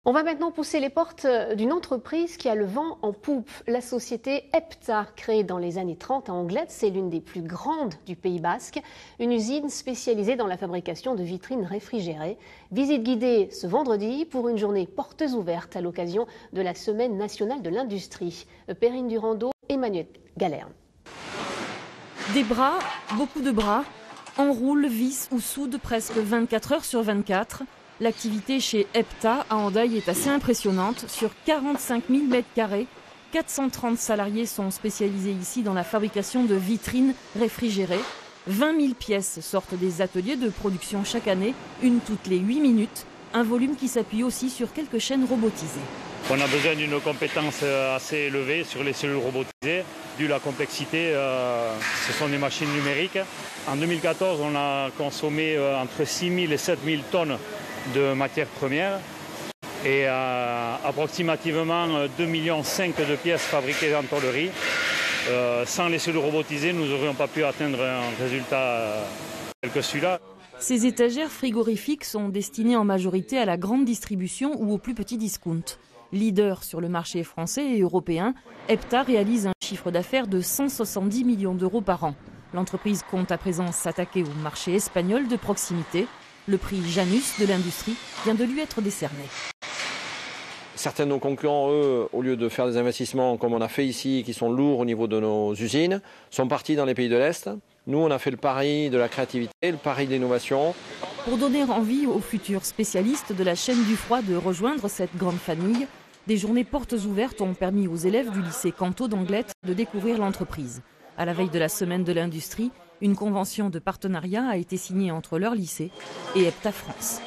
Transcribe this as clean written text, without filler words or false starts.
On va maintenant pousser les portes d'une entreprise qui a le vent en poupe. La société Epta, créée dans les années 30 à Anglet, c'est l'une des plus grandes du Pays Basque. Une usine spécialisée dans la fabrication de vitrines réfrigérées. Visite guidée ce vendredi pour une journée portes ouvertes à l'occasion de la Semaine nationale de l'industrie. Perrine Durando, Emmanuel Galerne. Des bras, beaucoup de bras, enroulent, vissent ou soudent presque 24 heures sur 24. L'activité chez Epta à Hendaye est assez impressionnante. Sur 45 000 m², 430 salariés sont spécialisés ici dans la fabrication de vitrines réfrigérées. 20 000 pièces sortent des ateliers de production chaque année, une toutes les 8 minutes. Un volume qui s'appuie aussi sur quelques chaînes robotisées. On a besoin d'une compétence assez élevée sur les cellules robotisées. Dû à la complexité, ce sont des machines numériques. En 2014, on a consommé entre 6 000 et 7 000 tonnes de matières premières et approximativement 2,5 millions de pièces fabriquées en tôlerie. Sans les cellules robotisées, nous n'aurions pas pu atteindre un résultat tel que celui-là. Ces étagères frigorifiques sont destinées en majorité à la grande distribution ou aux plus petits discounts. Leader sur le marché français et européen, Epta réalise un chiffre d'affaires de 170 millions d'euros par an. L'entreprise compte à présent s'attaquer au marché espagnol de proximité. Le prix Janus de l'industrie vient de lui être décerné. Certains de nos concurrents, eux, au lieu de faire des investissements comme on a fait ici, qui sont lourds au niveau de nos usines, sont partis dans les pays de l'Est. Nous, on a fait le pari de la créativité, le pari de l'innovation. Pour donner envie aux futurs spécialistes de la chaîne du froid de rejoindre cette grande famille, des journées portes ouvertes ont permis aux élèves du lycée Canto d'Anglet de découvrir l'entreprise. À la veille de la Semaine de l'industrie, une convention de partenariat a été signée entre leur lycée et Epta France.